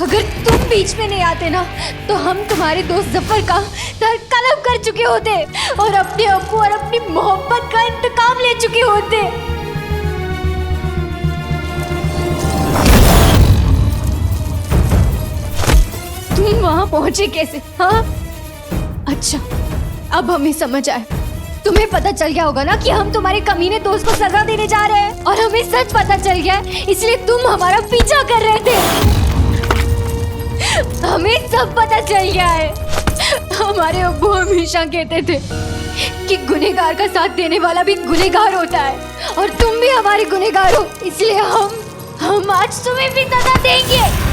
अगर तुम बीच में नहीं आते ना तो हम तुम्हारे दोस्त जफर का सर कलम कर चुके होते और अपने अब्बू और अपनी मोहब्बत का इंतकाम ले चुके होते। तुम वहां पहुंचे कैसे? हाँ, अच्छा अब हमें समझ आए। तुम्हें पता चल गया होगा ना कि हम तुम्हारे कमीने दोस्त को सजा देने जा रहे हैं और हमें सच पता चल गया है, इसलिए तुम हमारा पीछा कर रहे थे। हमें सब पता चल गया है। हमारे अब्बू हमेशा कहते थे कि गुनहगार का साथ देने वाला भी गुनहगार होता है और तुम भी हमारे गुनहगार हो, इसलिए हम आज तुम्हें भी सजा देंगे।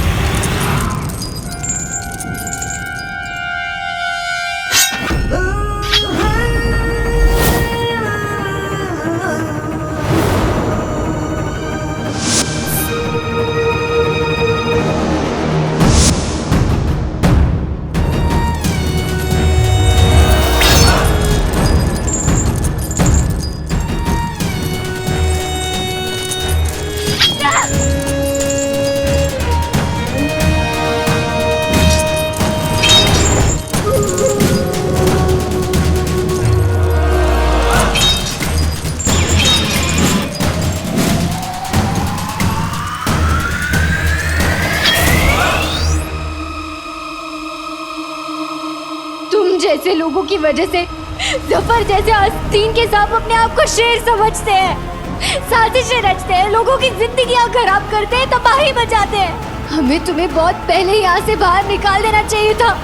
जैसे लोगों की वजह से जफर जैसे आस्तीन के सांप अपने आप को शेर समझते हैं, साजिशें रचते हैं, लोगों की जिंदगियां खराब करते हैं, तबाही मचाते हैं। हमें तुम्हें बहुत पहले यहाँ से बाहर निकाल देना चाहिए था।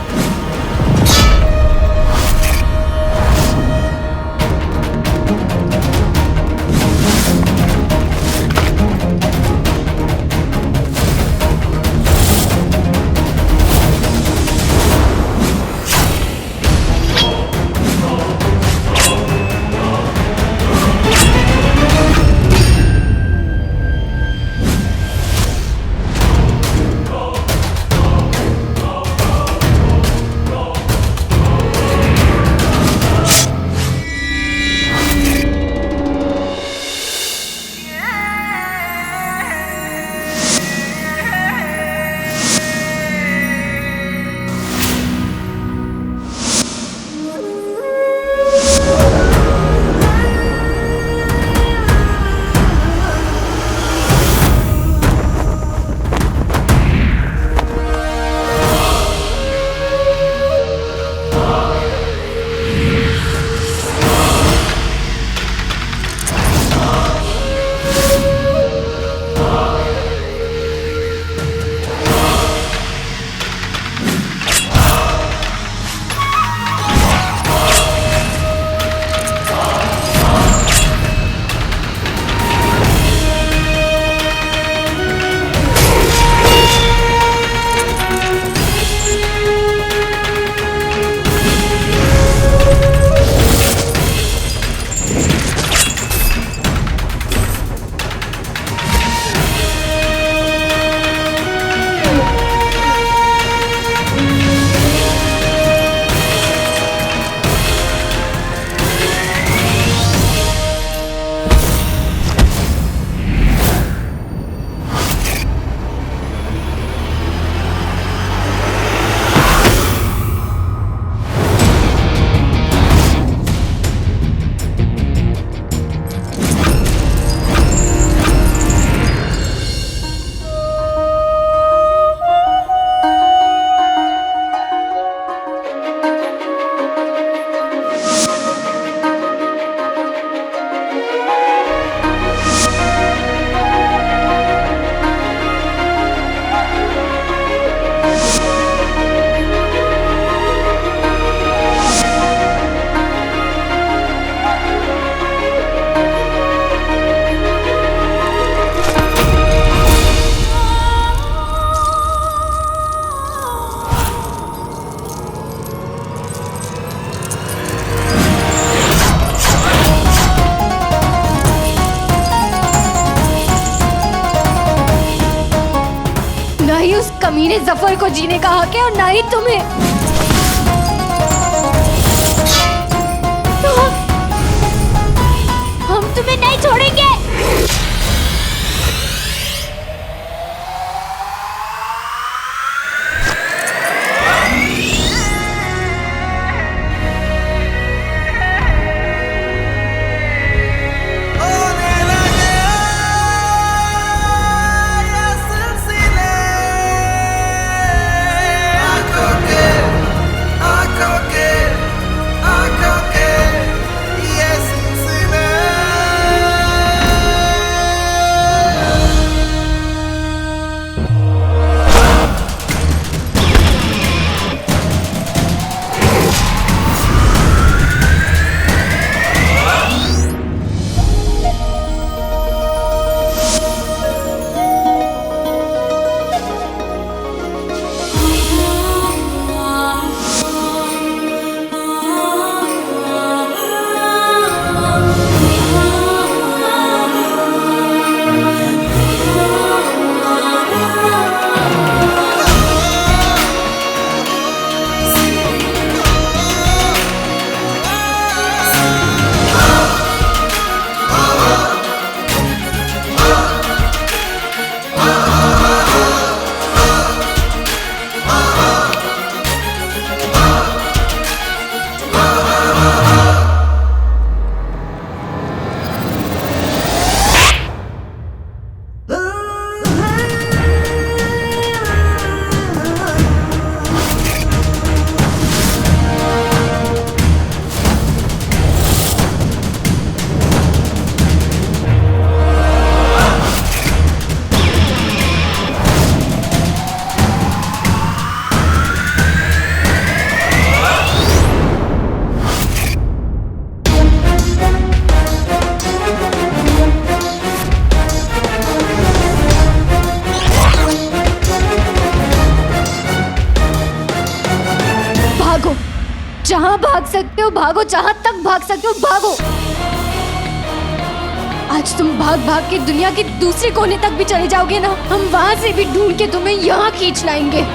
कमीने जफर को जीने का हक है और ना ही तुम्हें। तो हम तुम्हें नहीं छोड़ेंगे। जहां भाग सकते हो भागो, जहां तक भाग सकते हो भागो। आज तुम भाग भाग के दुनिया के दूसरे कोने तक भी चले जाओगे ना, हम वहां से भी ढूंढ के तुम्हें यहाँ खींच लाएंगे।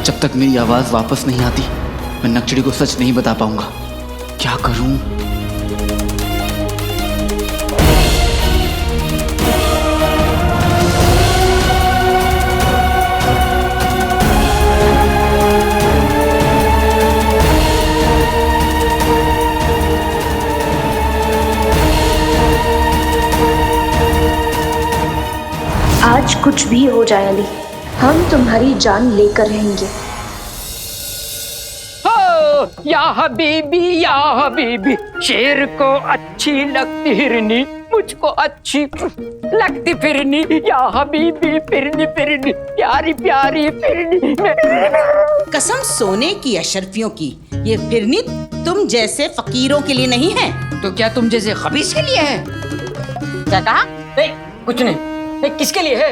जब तक मेरी आवाज वापस नहीं आती मैं नक्शड़ी को सच नहीं बता पाऊंगा। क्या करूं? आज कुछ भी हो जाए अली, हम तुम्हारी जान लेकर रहेंगे। हो या हबीबी, शेर को अच्छी लगती हिरनी, मुझको अच्छी लगती फिरनी। या हबीबी फिरनी फिरनी, प्यारी प्यारी फिरनी। कसम सोने की अशरफियों की, ये फिरनी तुम जैसे फकीरों के लिए नहीं है। तो क्या तुम जैसे खबीस के लिए है? क्या कहा? नहीं, कुछ नहीं, किसके लिए है?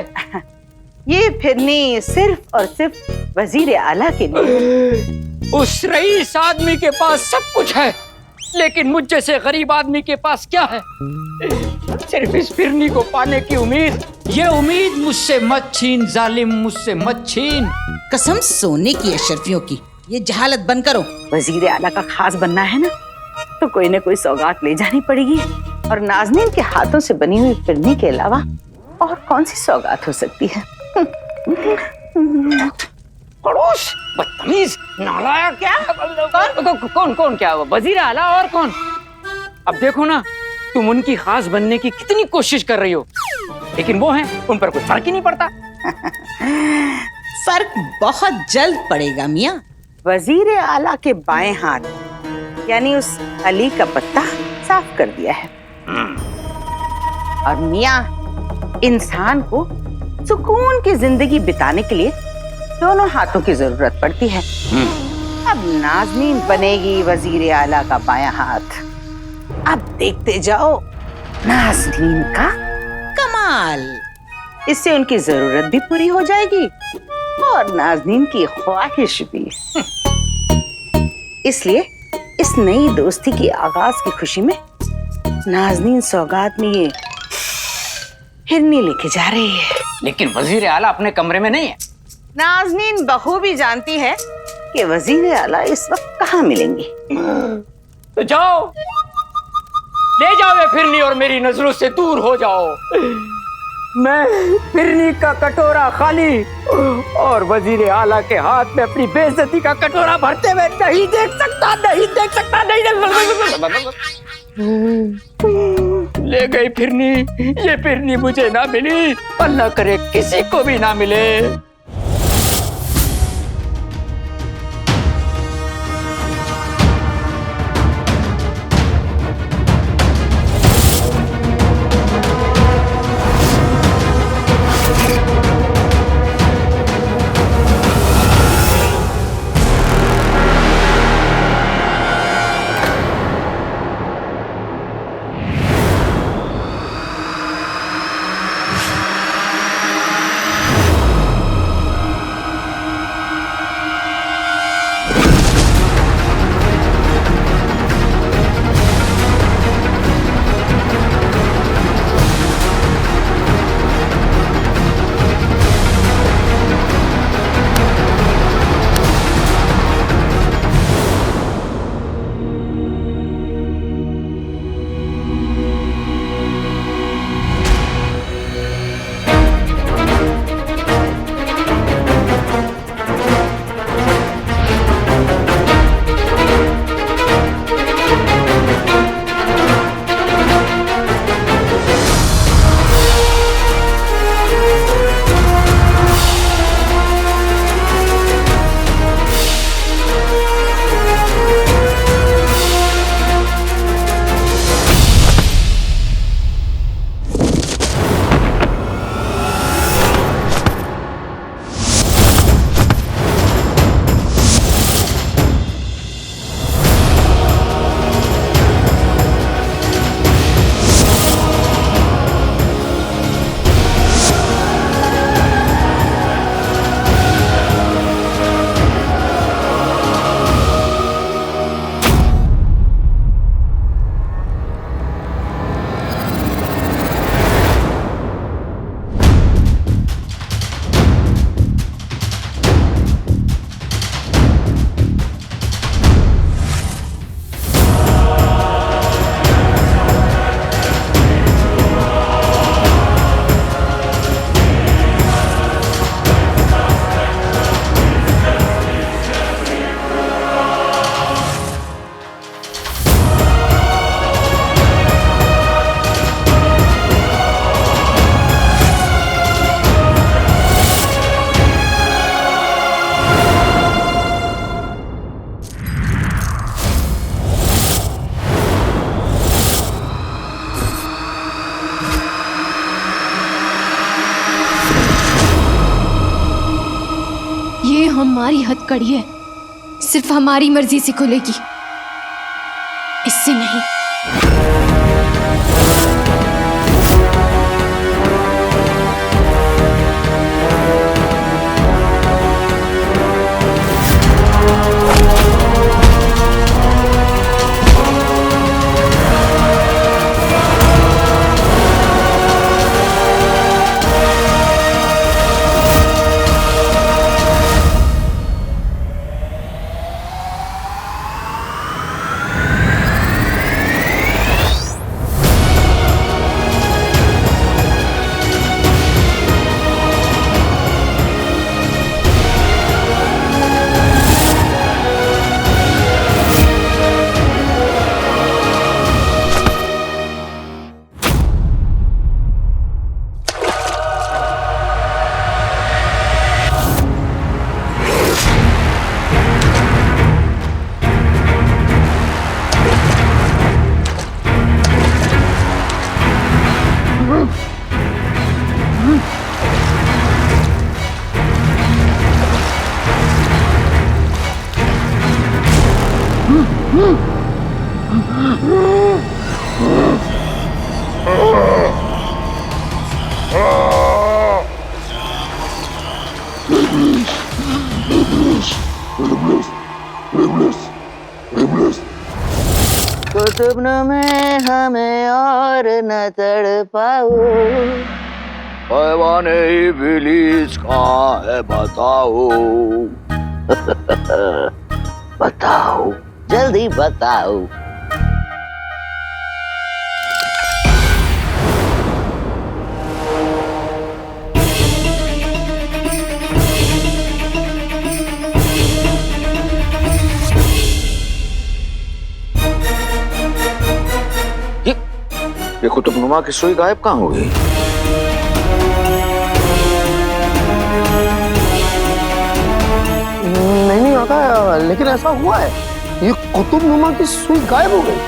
ये फिरनी सिर्फ और सिर्फ वजीर आला के लिए। उस रईस आदमी के पास सब कुछ है, लेकिन मुझ जैसे गरीब आदमी के पास क्या है? सिर्फ इस फिरनी को पाने की उम्मीद। ये उम्मीद मुझसे मत छीन जालिम, मुझसे मत छीन। कसम सोने की अशरफियों की, ये जहालत बंद करो। वजीर आला का खास बनना है ना, तो कोई न कोई सौगात ले जानी पड़ेगी। और नाज़नीन के हाथों से बनी हुई फिरनी के अलावा और कौन सी सौगात हो सकती है? खड़ूस, बदतमीज, नालायक। क्या? कौन कौन क्या? वजीर आला और कौन? अब देखो ना, तुम उनकी खास बनने की कितनी कोशिश कर रही हो, लेकिन वो हैं, उन पर कोई फर्क ही नहीं पड़ता। फर्क बहुत जल्द पड़ेगा मियाँ। वजीर आला के बाएं हाथ यानी उस अली का पत्ता साफ कर दिया है। और मियाँ, इंसान को सुकून की जिंदगी बिताने के लिए दोनों हाथों की जरूरत पड़ती है। अब नाज़नीन बनेगी वजीर आला का बायां हाथ। अब देखते जाओ नाज़नीन का कमाल। इससे उनकी जरूरत भी पूरी हो जाएगी और नाज़नीन की ख्वाहिश भी। इसलिए इस नई दोस्ती की आगाज की खुशी में नाज़नीन सौगात में ये हिरनी लेके जा रही है। लेकिन वजीर आला अपने कमरे में नहीं है। नाज़नीन बखूबी जानती है कि वजीर आला इस वक्त कहाँ मिलेंगी। तो जाओ, ले जाओ ये फिरनी और मेरी नजरों से दूर हो जाओ। मैं फिरनी का कटोरा खाली और वजीर आला के हाथ में अपनी बेइज्जती का कटोरा भरते हुए नहीं देख सकता, नहीं देख सकता, नहीं देख सकता। ले गई फिरनी। ये फिरनी मुझे ना मिली, अल्लाह करे किसी को भी ना मिले। हमारी हथकड़ी है, सिर्फ हमारी मर्जी से खुलेगी, इससे नहीं। कुतुब में हमें और न तड़पाओ, हैवान इब्लीस कहाँ है बताओ। बताओ, जल्दी बताओ। ये कुतुबनुमा की सुई गायब कहाँ हो गई? नहीं आका, लेकिन ऐसा हुआ है, ये कुतुबनुमा की सुई गायब हो गई।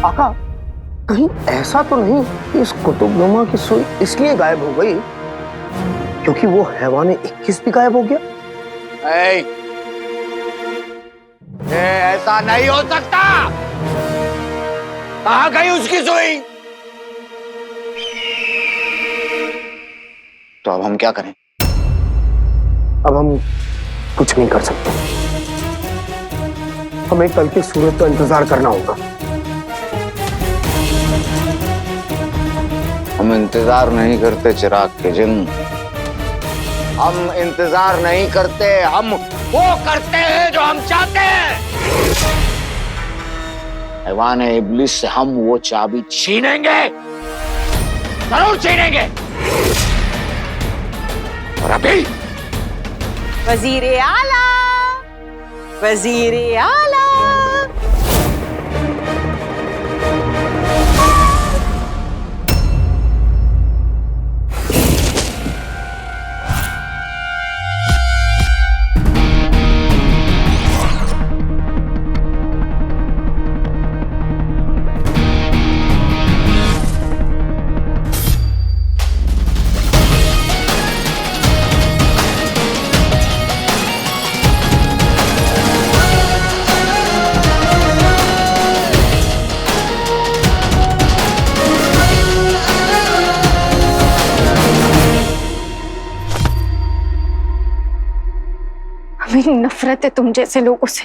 आका, कहीं ऐसा तो नहीं कि इस कुतुबनुमा की सुई इसलिए गायब हो गई क्योंकि वो हैवान 21 भी गायब हो गया? ये ऐसा नहीं हो सकता। कहाँ गई उसकी सुई? तो अब हम क्या करें? अब हम कुछ नहीं कर सकते। हमें कल की सूरत का इंतजार करना होगा। हम इंतजार नहीं करते चिराग के जिन, हम इंतजार नहीं करते, हम वो करते हैं जो हम चाहते हैं। हैवान इब्लिस से हम वो चाबी छीनेंगे, जरूर छीनेंगे। और अभी वजीरे आला, वजीरे आला। मेरी नफरत है तुम जैसे लोगों से,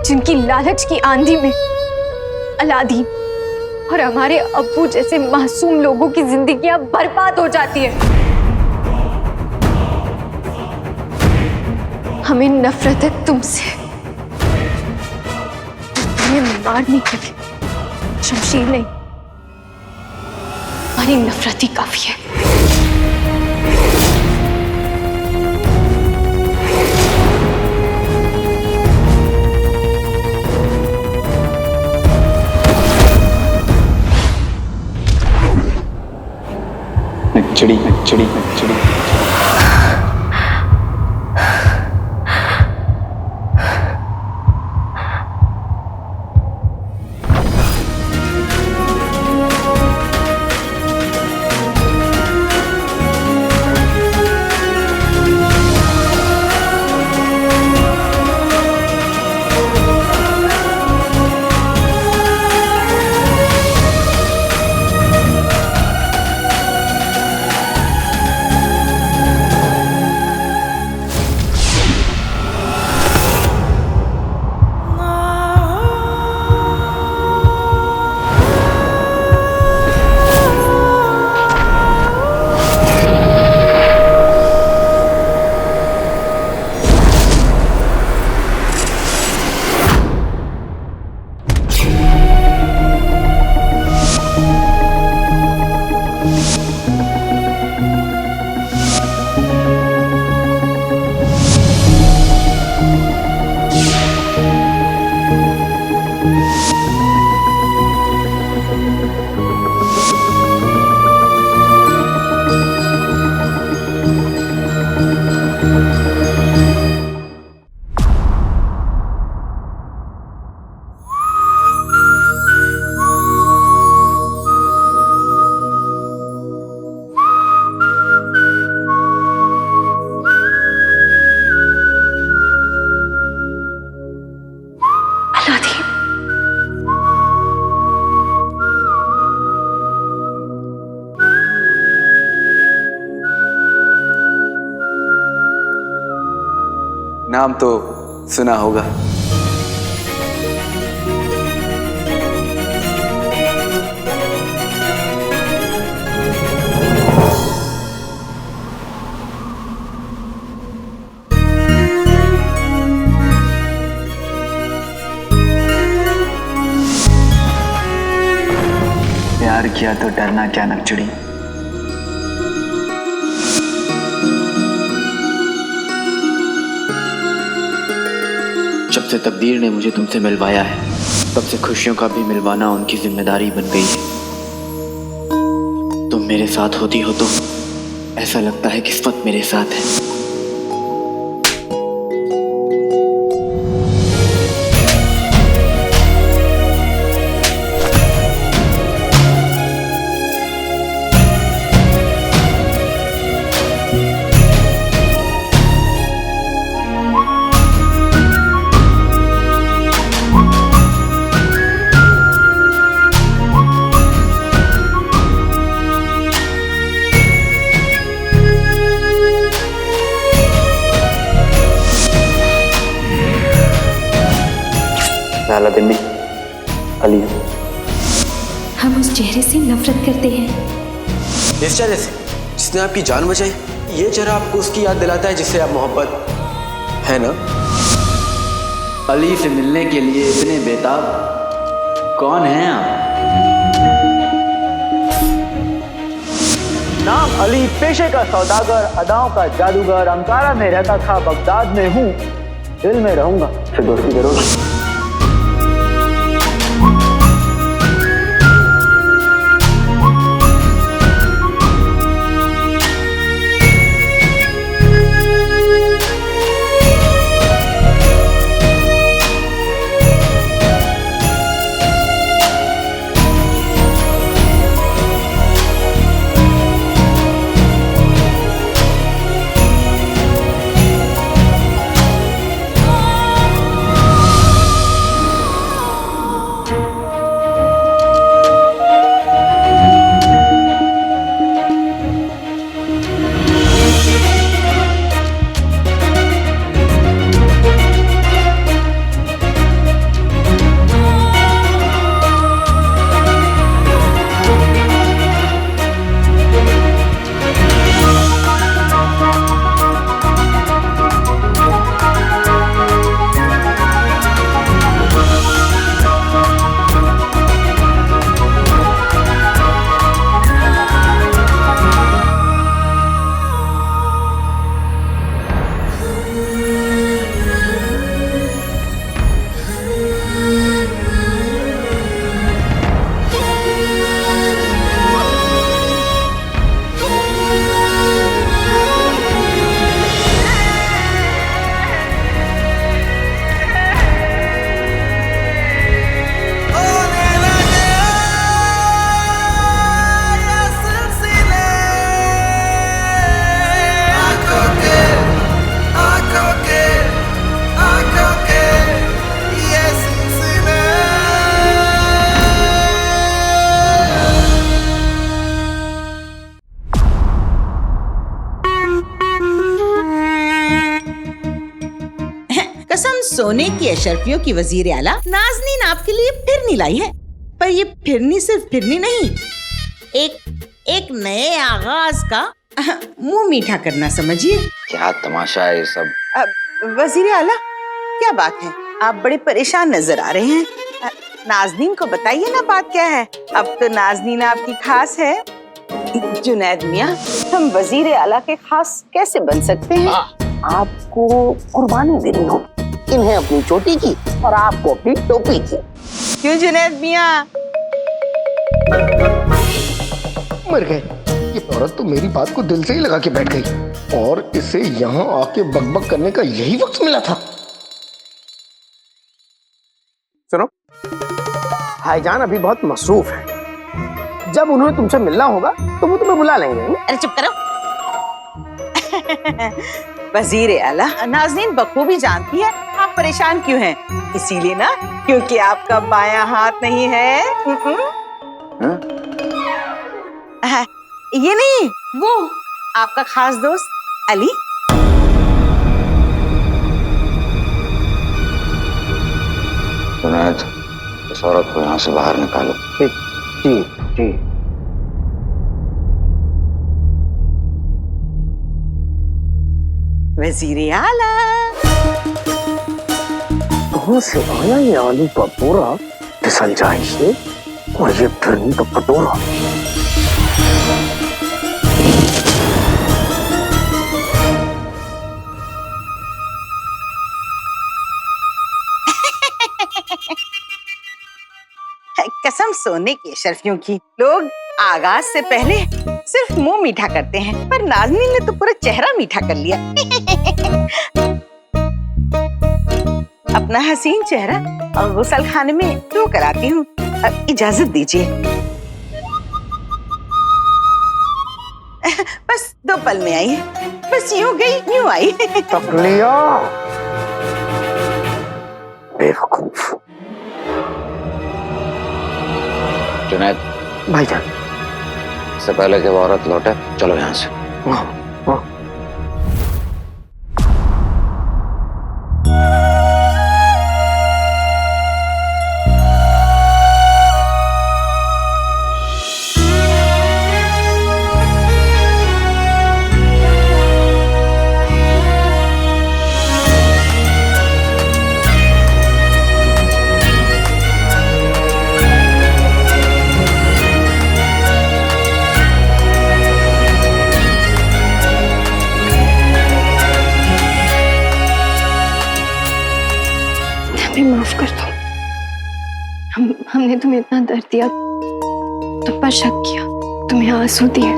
जिनकी लालच की आंधी में अलादीन और हमारे अब्बू जैसे मासूम लोगों की जिंदगियां बर्बाद हो जाती है। हमें नफरत है तुमसे, तुम्हें मारने के लिए शमशीर नहीं, हमारी नफरत ही काफी है। नक्चड़ी नक्चड़ी नक्चड़ी। नाम तो सुना होगा। प्यार किया तो डरना क्या नक्चड़ी। जब से तकदीर ने मुझे तुमसे मिलवाया है, तब से खुशियों का भी मिलवाना उनकी जिम्मेदारी बन गई है। तुम मेरे साथ होती हो तो ऐसा लगता है किस्मत मेरे साथ है। पहला दिन भी अली है। हम उस चेहरे से नफरत करते हैं। इस चेहरे से जिसने आपकी जान बचाई, ये चेहरा आपको उसकी याद दिलाता है जिससे आप मोहब्बत है ना। अली से मिलने के लिए इतने बेताब कौन हैं आप? नाम अली, पेशे का सौदागर, अदाओं का जादूगर। अंकारा में रहता था, बगदाद में हूँ, दिल में रहूंगा। फिर दोस्ती करोगे? कसम सोने की अशरफियों की वजीर आला नाज़नीन आपके लिए फिरनी लाई है। पर ये फिरनी सिर्फ फिरनी नहीं, एक नए आगाज का मुंह मीठा करना समझिए। क्या तमाशा है ये सब। वजीर आला, क्या बात है? आप बड़े परेशान नजर आ रहे हैं। नाज़नीन को बताइए ना बात क्या है। अब तो नाज़नीन आपकी खास है। जुनैद मियाँ, हम वजीर आला के खास कैसे बन सकते हैं? आपको कुर्बानी देनी होगी, इन्हें अपनी चोटी की और आपको अपनी टोपी की। क्यों जुनैद मियाँ? मर गए। ये औरत तो मेरी बात को दिल से ही लगा के बैठ गई और इसे यहाँ आके बकबक करने का यही वक्त मिला था। सुनो, भाईजान अभी बहुत मसरूफ है। जब उन्हें तुमसे मिलना होगा तो वो तुम्हें बुला लेंगे। अरे चुप करो। वजीर आला, नाज़नीन बखूबी जानती है आप परेशान क्यों हैं। इसीलिए ना, क्योंकि आपका बायां हाथ नहीं है। ये नहीं, वो आपका खास दोस्त अली। जुनैद, इस औरत को यहाँ से बाहर निकालो। जी जी। वजीर आला, कहाँ से आया ये आलू का बोरा, फिसल जाए से, और ये फिरनी का कटोरा। कसम सोने की अशरफियों की, लोग आगाज से पहले सिर्फ मुंह मीठा करते हैं, पर नाज़नीन ने तो पूरा चेहरा मीठा कर लिया। अपना हसीन चेहरा और गुसल खाने में धो कर आती हूँ, अब इजाजत दीजिए। बस 2 पल में आई है, बस यूं गई यूं आई। तक लिया बेवकूफ। जुनैद भाईजान, इससे पहले कि वो औरत लौटे, चलो यहाँ से। माफ कर दो, हमने तुम्हें इतना दर्द दिया, तुम पर शक किया, तुम्हें आंसू दिए।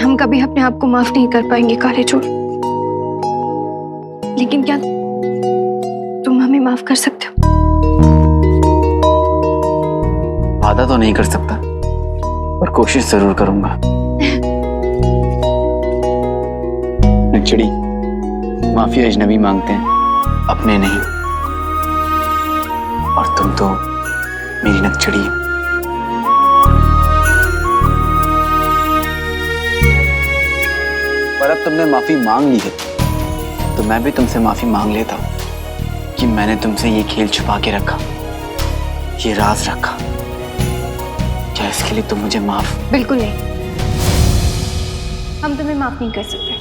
हम कभी अपने आप को माफ नहीं कर पाएंगे काले चोर, लेकिन क्या तुम हमें माफ कर सकते हो? वादा तो नहीं कर सकता, पर कोशिश जरूर करूंगा। नक्चड़ी, माफी अजनबी मांगते हैं, अपने नहीं। और तुम तो मेरी नक्चड़ी हो। पर अब तुमने माफी मांग ली है, तो मैं भी तुमसे माफी मांग लेता हूं कि मैंने तुमसे ये खेल छुपा के रखा, ये राज रखा। क्या इसके लिए तुम मुझे माफ? बिल्कुल नहीं, हम तुम्हें माफ नहीं कर सकते।